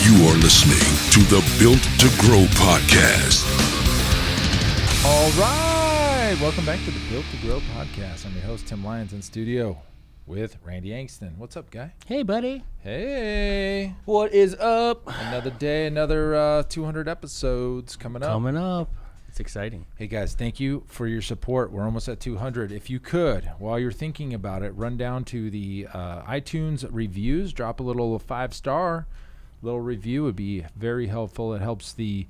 You are listening to the Built to Grow podcast. All right. Welcome back to the Built to Grow podcast. I'm your host, Tim Lyons, in studio with Randy Angston. What's up, guy? Hey, buddy. Hey. What is up? Another day, another 200 episodes coming up. It's exciting. Hey, guys, thank you for your support. We're almost at 200. If you could, while you're thinking about it, run down to the iTunes reviews, drop a little 5-star little review would be very helpful. It helps the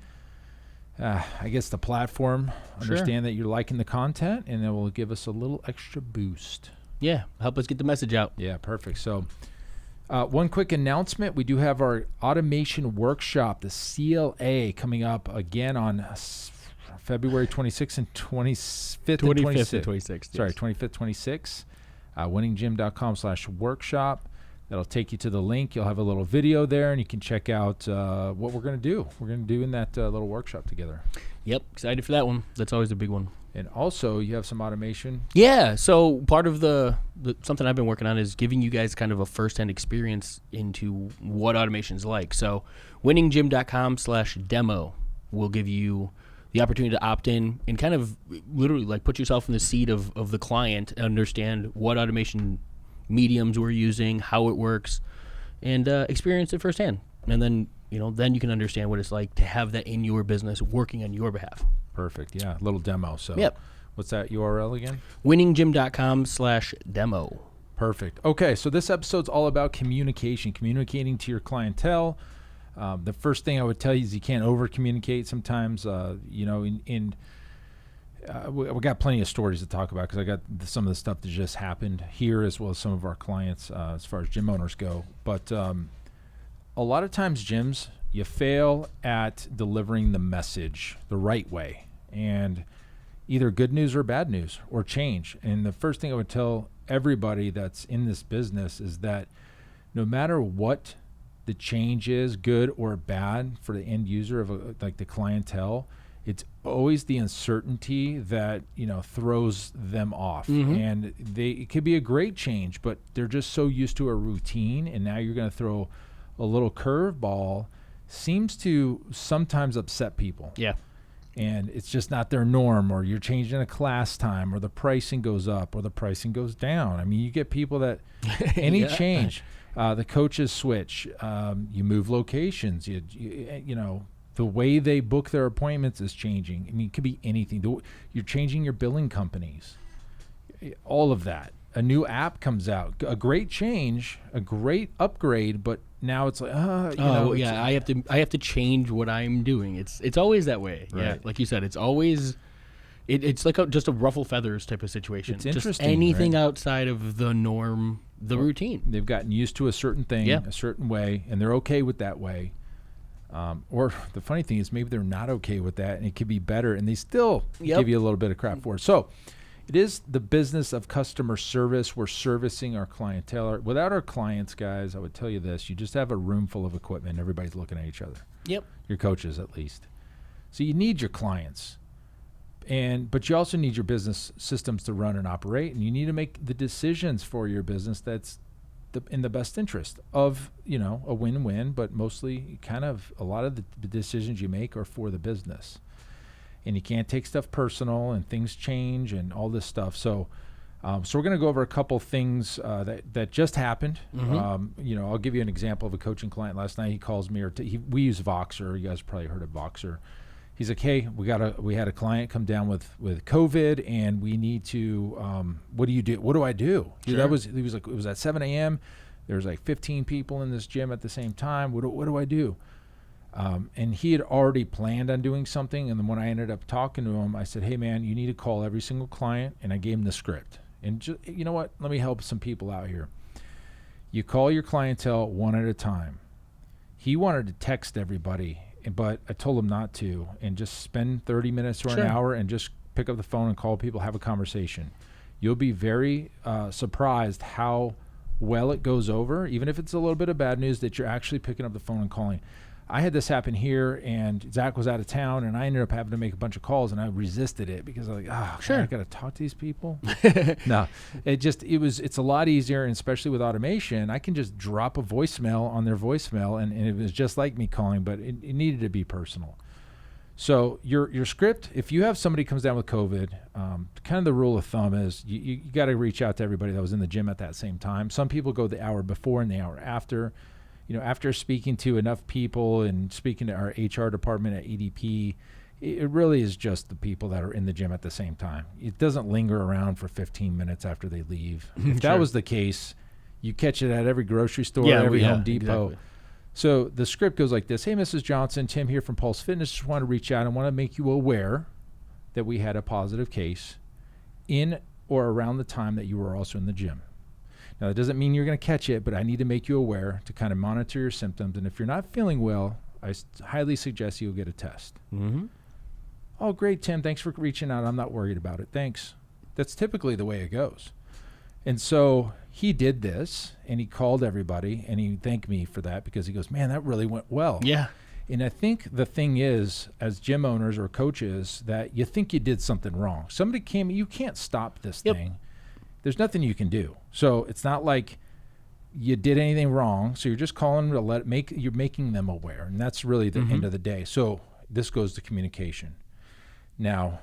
the platform understand that you're liking the content, and it will give us a little extra boost. Yeah, help us get the message out. Yeah, perfect. So one quick announcement. We do have our automation workshop, the CLA, coming up again on February 26th and 25th and 26th. Sorry, 25th, 26th. winninggym.com/workshop. That'll take you to the link. You'll have a little video there, and you can check out what we're going to do. We're going to do in that little workshop together. Yep, excited for that one. That's always a big one. And also, you have some automation. Yeah, so part of the something I've been working on is giving you guys kind of a first-hand experience into what automation's like. So winninggym.com/demo will give you the opportunity to opt in and kind of literally like put yourself in the seat of the client and understand what automation mediums we're using, how it works, and experience it firsthand. And then, then you can understand what it's like to have that in your business working on your behalf. Perfect. Yeah, little demo. So yep. What's that URL again? winninggym.com/demo. Perfect. Okay, so this episode's all about communicating to your clientele. The first thing I would tell you is you can't over-communicate sometimes. We got plenty of stories to talk about because I got some of the stuff that just happened here as well as some of our clients as far as gym owners go. But a lot of times gyms, you fail at delivering the message the right way, and either good news or bad news or change. And the first thing I would tell everybody that's in this business is that no matter what the change is, good or bad for the end user of like the clientele, it's always the uncertainty that throws them off. Mm-hmm. And it could be a great change, but they're just so used to a routine, and now you're going to throw a little curveball. Seems to sometimes upset people. Yeah. And it's just not their norm, or you're changing a class time, or the pricing goes up or the pricing goes down. I mean, you get people that any change, the coaches switch, you move locations, the way they book their appointments is changing. I mean, it could be anything. You're changing your billing companies, all of that. A new app comes out, a great change, a great upgrade, but now it's like, I have to change what I'm doing. It's always that way. Right. Yeah, like you said, it's always it's like just a ruffle feathers type of situation. It's just interesting. Anything right? outside of the norm, routine. They've gotten used to a certain thing, a certain way, and they're okay with that way. Or the funny thing is maybe they're not okay with that, and it could be better, and they still give you a little bit of crap for it. So it is the business of customer service. We're servicing our clientele. Without our clients, guys, I would tell you this. You just have a room full of equipment. Everybody's looking at each other. Yep. Your coaches, at least. So you need your clients. But you also need your business systems to run and operate, and you need to make the decisions for your business that's in the best interest of, a win-win, but mostly kind of a lot of the decisions you make are for the business. And you can't take stuff personal, and things change and all this stuff. So we're going to go over a couple things that just happened. Mm-hmm. I'll give you an example of a coaching client last night. He calls me, we use Voxer. You guys probably heard of Voxer. He's like, hey, we had a client come down with COVID, and we need to, what do you do? What do I do? Sure. He was like, it was at 7 a.m. There was like 15 people in this gym at the same time. What do I do? And he had already planned on doing something. And then when I ended up talking to him, I said, hey, man, you need to call every single client. And I gave him the script. And just, you know what? Let me help some people out here. You call your clientele one at a time. He wanted to text everybody, but I told him not to, and just spend 30 minutes or an hour and just pick up the phone and call people, have a conversation. You'll be very surprised how well it goes over, even if it's a little bit of bad news, that you're actually picking up the phone and calling. I had this happen here, and Zach was out of town, and I ended up having to make a bunch of calls, and I resisted it because I was like, Sure. I got to talk to these people. No, it's a lot easier, and especially with automation, I can just drop a voicemail on their voicemail, and it was just like me calling, but it needed to be personal. So your script, if you have somebody comes down with COVID, kind of the rule of thumb is you got to reach out to everybody that was in the gym at that same time. Some people go the hour before and the hour after. After speaking to enough people and speaking to our HR department at ADP, it really is just the people that are in the gym at the same time. It doesn't linger around for 15 minutes after they leave. If that was the case, you catch it at every grocery store, every Home Depot. Exactly. So the script goes like this. Hey, Mrs. Johnson, Tim here from Pulse Fitness. Just want to reach out and want to make you aware that we had a positive case in or around the time that you were also in the gym. Now, that doesn't mean you're going to catch it, but I need to make you aware to kind of monitor your symptoms. And if you're not feeling well, I highly suggest you get a test. Mm-hmm. Oh, great, Tim. Thanks for reaching out. I'm not worried about it. Thanks. That's typically the way it goes. And so he did this, and he called everybody, and he thanked me for that because he goes, man, that really went well. Yeah. And I think the thing is, as gym owners or coaches, that you think you did something wrong. Somebody came, you can't stop this thing. There's nothing you can do. So it's not like you did anything wrong. So you're just calling to you're making them aware. And that's really the end of the day. So this goes to communication. Now,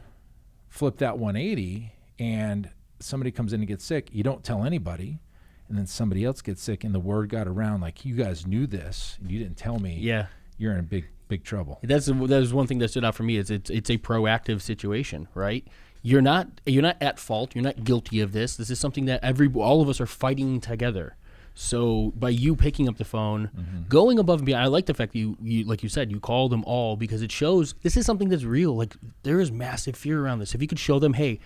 flip that 180 and somebody comes in and gets sick. You don't tell anybody. And then somebody else gets sick and the word got around like, you guys knew this and you didn't tell me. Yeah. You're in big trouble. That was one thing that stood out for me is it's a proactive situation, right? You're not at fault. You're not guilty of this. This is something that all of us are fighting together. So by you picking up the phone, going above and beyond, I like the fact that you like you said, you call them all because it shows this is something that's real. Like there is massive fear around this. If you could show them, hey,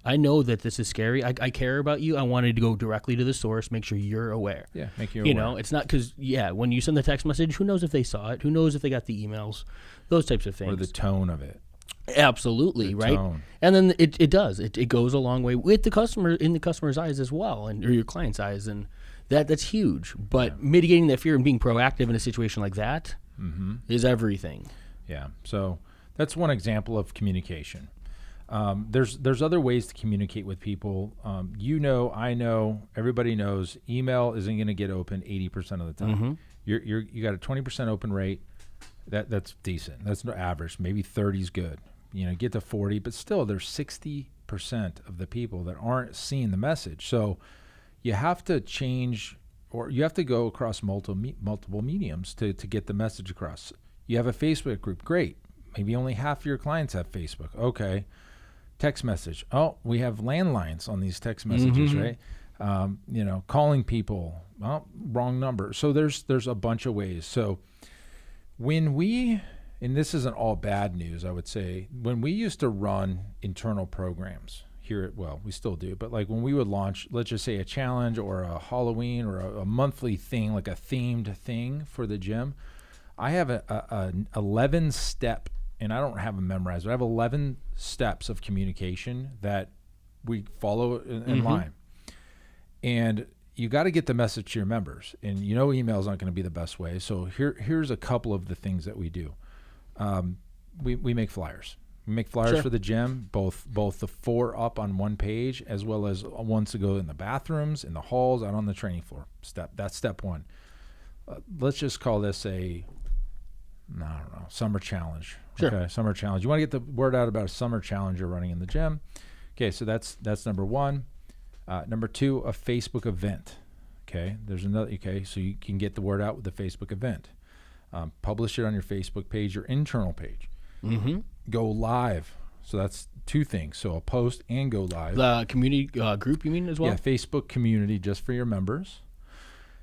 I know that this is scary. I care about you. I wanted to go directly to the source, make sure you're aware. Yeah, make you aware. You know, it's not because, when you send the text message, who knows if they saw it? Who knows if they got the emails? Those types of things. Or the tone of it. Absolutely, right? Tone. And then it does. It goes a long way with the customer, in the customer's eyes as well, or your client's eyes, and that's huge. But mitigating that fear and being proactive in a situation like that is everything. Yeah. So that's one example of communication. There's other ways to communicate with people. I know, everybody knows email isn't going to get open 80% of the time. You got a 20% open rate. That's decent. That's no average. Maybe 30 is good. Get to 40, but still there's 60% of the people that aren't seeing the message. So you have to change, or you have to go across multiple mediums to get the message across. You have a Facebook group. Great. Maybe only half of your clients have Facebook. Okay. Text message. Oh, we have landlines on these text messages, right? Calling people. Well, wrong number. So there's a bunch of ways. So and this isn't all bad news, I would say, when we used to run internal programs here we still do, but like when we would launch, let's just say a challenge or a Halloween or a monthly thing, like a themed thing for the gym, I have an 11 step, and I don't have them memorized, but I have 11 steps of communication that we follow in line. And you got to get the message to your members, and email is not going to be the best way. So here's a couple of the things that we do. We make flyers. We make flyers for the gym, both the 4 up on one page, as well as ones to go in the bathrooms, in the halls, out on the training floor. That's step 1. Let's just call this summer challenge. Sure. Okay, summer challenge. You want to get the word out about a summer challenge you're running in the gym. Okay, so that's number 1. Number 2, a Facebook event. Okay, there's another. Okay, so you can get the word out with the Facebook event. Publish it on your Facebook page, your internal page. Go live. So that's 2 things. So a post and go live. The community group, you mean, as well? Yeah, Facebook community just for your members.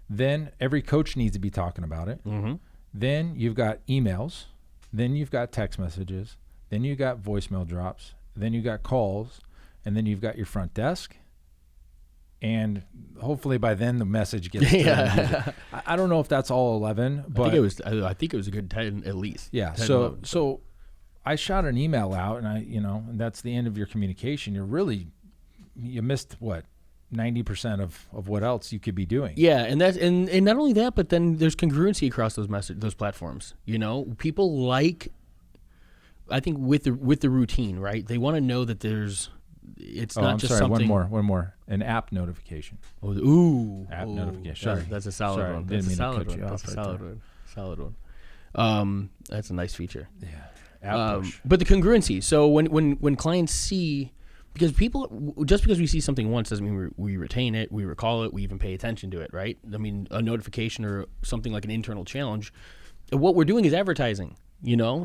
Then every coach needs to be talking about it. Then you've got emails. Then you've got text messages. Then you've got voicemail drops. Then you've got calls. And then you've got your front desk. And hopefully by then the message gets to I don't know if that's all 11, but I think it was a good 10 at least. Yeah. 10, so 11. so I shot an email out, and and that's the end of your communication. You missed what, 90% of what else you could be doing. Yeah, and that's and not only that, but then there's congruency across those platforms. People like, I think with the routine, right? They want to know that it's not I'm just sorry, something. One more. An app notification. Oh, ooh, App notification. Sorry. That's a solid one. Didn't That's a mean to solid cut one. you off That's a right solid there. one. Solid one. That's a nice feature. Yeah. App push. But the congruency. So when clients see, because just because we see something once doesn't mean we retain it, we recall it, we even pay attention to it, right? I mean, a notification or something like an internal challenge, what we're doing is advertising,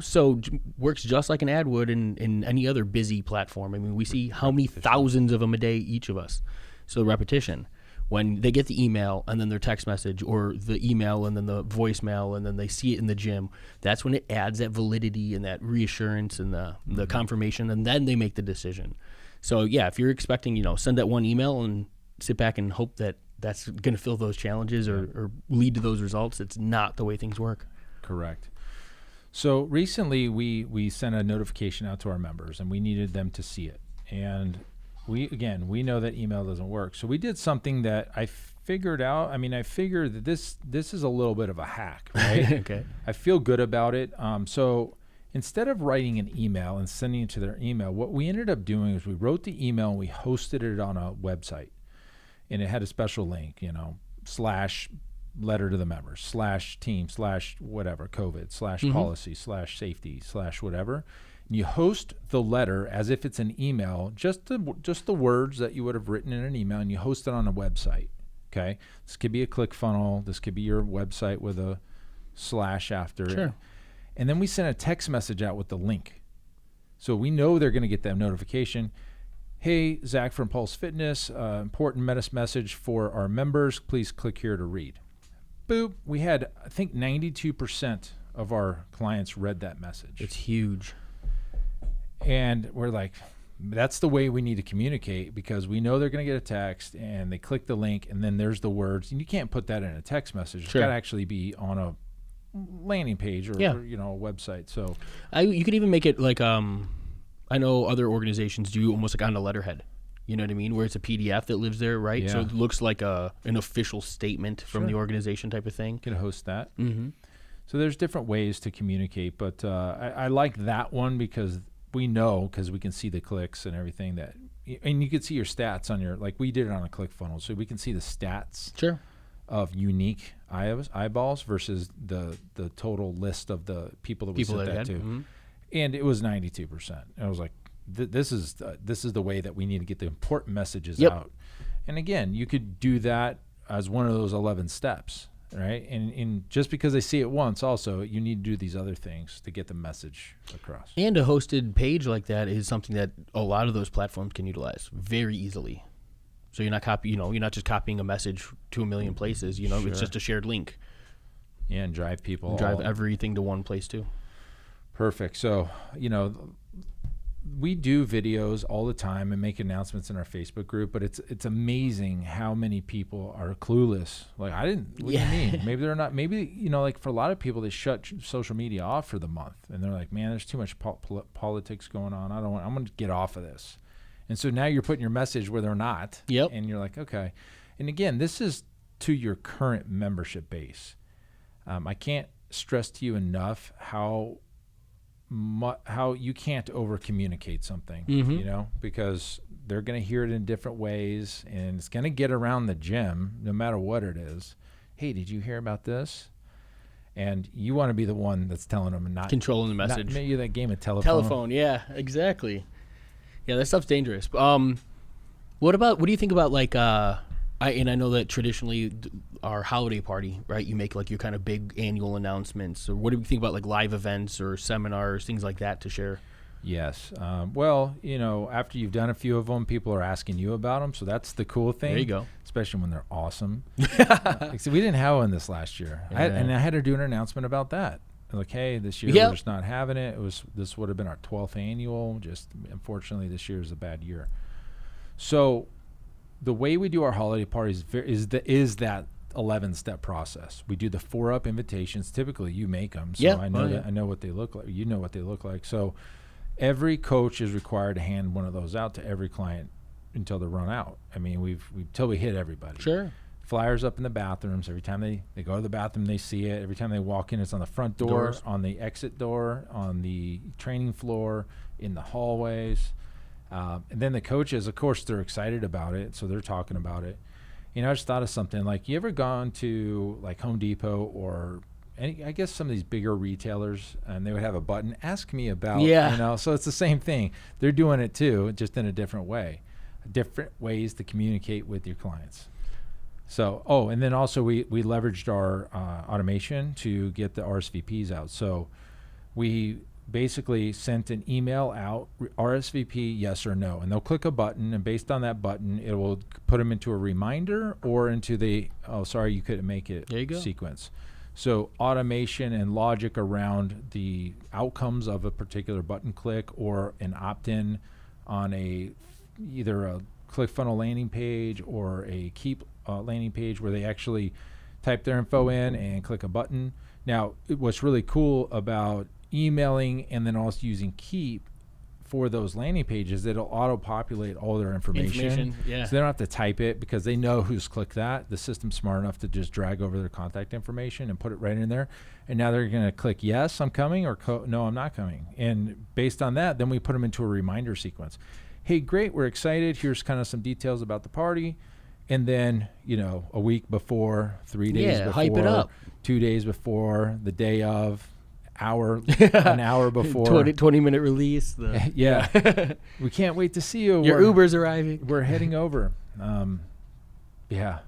so works just like an ad would in any other busy platform. I mean, we see how many thousands of them a day, each of us. So repetition. When they get the email and then their text message, or the email and then the voicemail, and then they see it in the gym, that's when it adds that validity and that reassurance and the confirmation, and then they make the decision. So yeah, if you're expecting, send that one email and sit back and hope that that's going to fill those challenges or lead to those results, it's not the way things work. Correct. So recently we sent a notification out to our members, and we needed them to see it. And we know that email doesn't work. So we did something that I figured out. I mean, I figured that this is a little bit of a hack, right? Okay. I feel good about it. So instead of writing an email and sending it to their email, what we ended up doing is we wrote the email and we hosted it on a website. And it had a special link, / letter to the members, / team, / whatever, COVID, / policy, / safety, / whatever. And you host the letter as if it's an email, just the words that you would have written in an email, and you host it on a website. Okay, this could be a ClickFunnels. This could be your website with a / after. Sure. And then we send a text message out with the link, so we know they're going to get that notification. Hey, Zach from Pulse Fitness, important message for our members. Please click here to read. Boop. We had, I think, 92% of our clients read that message. It's huge. And we're like, that's the way we need to communicate, because we know they're going to get a text and they click the link and then there's the words. And you can't put that in a text message. Sure. It's got to actually be on a landing page or a website. So you could even make it like, I know other organizations do almost like on a letterhead. You know what I mean? Where it's a PDF that lives there, right? Yeah. So it looks like an official statement from Sure. the organization type of thing. you can host that. Mm-hmm. So there's different ways to communicate, but I like that one because we know, because we can see the clicks and everything and you can see your stats on like we did it on a ClickFunnels, so we can see the stats Sure. of unique eyeballs versus the total list of the people that we sent that to. Mm-hmm. And it was 92%. And I was like, this is the way that we need to get the important messages out. And again, you could do that as one of those 11 steps, right? And just because they see it once, also, you need to do these other things to get the message across. And a hosted page like that is something that a lot of those platforms can utilize very easily. So you're not just copying a message to a million places. Sure. It's just a shared link. Yeah, and drive people. Drive everything to one place too. Perfect. So, we do videos all the time and make announcements in our Facebook group, but it's amazing how many people are clueless. Like, what do you mean? Maybe they're not, like for a lot of people, they shut social media off for the month and they're like, man, there's too much politics going on. I'm going to get off of this. And so now you're putting your message where they're not. Yep. And you're like, okay. And again, this is to your current membership base. I can't stress to you enough how you can't over communicate something, because they're going to hear it in different ways, and it's going to get around the gym no matter what it is. Hey, did you hear about this? And you want to be the one that's telling them and not controlling the message. Not maybe that game of telephone. Yeah, exactly. Yeah, that stuff's dangerous. What do you think about like I know that traditionally our holiday party, right? You make like your kind of big annual announcements. Or what do you think about like live events or seminars, things like that to share? Yes. Well, after you've done a few of them, people are asking you about them. So that's the cool thing. There you go. Especially when they're awesome. So we didn't have one this last year. Yeah. I had to do an announcement about that. Like, hey, this year we're just not having it. This would have been our 12th annual. Just unfortunately, this year is a bad year. So the way we do our holiday parties is that 11-step process. We do the 4-up invitations. Typically, you make them, so I know what they look like. You know what they look like. So every coach is required to hand one of those out to every client until they're run out. I mean, we've till we hit everybody. Sure. Flyers up in the bathrooms. Every time they go to the bathroom, they see it. Every time they walk in, it's on the front door, Doors. on the exit door, on the training floor, in the hallways. And then the coaches, of course, they're excited about it, so they're talking about it. I just thought of something. Like, you ever gone to like Home Depot or I guess some of these bigger retailers, and they would have a button, ask me about, so it's the same thing. They're doing it too, just in a different way. Different ways to communicate with your clients. So, and then also we leveraged our automation to get the RSVPs out. So we basically sent an email out, RSVP, yes or no, and they'll click a button, and based on that button, it will put them into a reminder or into the, you couldn't make it there you go. sequence. So automation and logic around the outcomes of a particular button click or an opt-in on either a ClickFunnels landing page or a Keep landing page where they actually type their info in and click a button. Now, what's really cool about emailing and then also using Keep for those landing pages, it'll auto-populate all their information. Yeah. So they don't have to type it because they know who's clicked that. The system's smart enough to just drag over their contact information and put it right in there. And now they're going to click yes, I'm coming, or no, I'm not coming. And based on that, then we put them into a reminder sequence. Hey, great, we're excited. Here's kind of some details about the party. And then, a week before, 3 days before, hype it up. 2 days before, the day of, an hour before. 20-minute release. Yeah. We can't wait to see you. Your Uber's arriving. We're heading over. Yeah.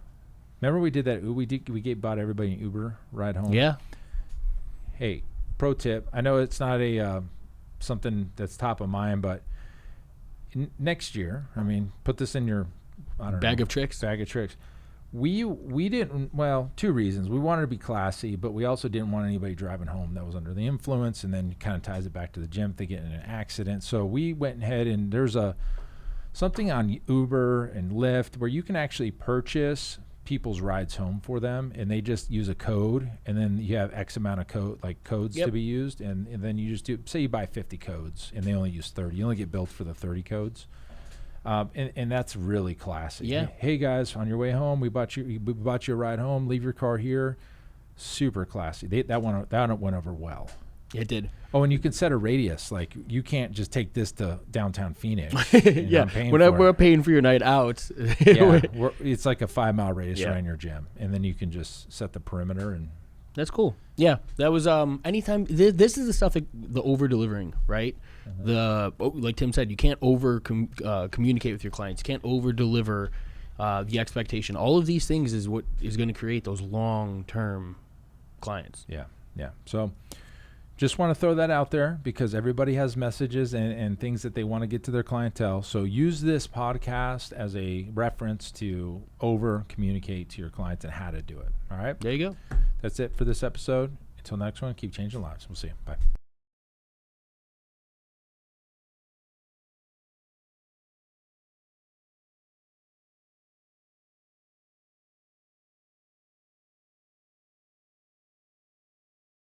Remember we did that? We bought everybody an Uber ride home. Yeah. Hey, pro tip. I know it's not something that's top of mind, but next year, put this in your bag of tricks. We didn't, two reasons. We wanted to be classy, but we also didn't want anybody driving home that was under the influence, and then kind of ties it back to the gym if they get in an accident. So we went ahead, and there's something on Uber and Lyft where you can actually purchase people's rides home for them, and they just use a code, and then you have X amount of codes to be used, and then you just say you buy 50 codes, and they only use 30. You only get billed for the 30 codes. And that's really classy. Yeah. Hey guys, on your way home, we bought you a ride home. Leave your car here. Super classy. That went over well. It did. Oh, and you can set a radius. Like, you can't just take this to downtown Phoenix. Yeah. We're paying for your night out. It's like a 5-mile radius around your gym, and then you can just set the perimeter and. That's cool. Yeah, that was anytime. This is the stuff that the over delivering, right? Mm-hmm. Like Tim said, you can't over communicate with your clients. You can't over deliver the expectation. All of these things is what is going to create those long term clients. Yeah. So, just want to throw that out there because everybody has messages and things that they want to get to their clientele. So use this podcast as a reference to over communicate to your clients and how to do it. All right. There you go. That's it for this episode. Until next one, keep changing lives. We'll see you. Bye.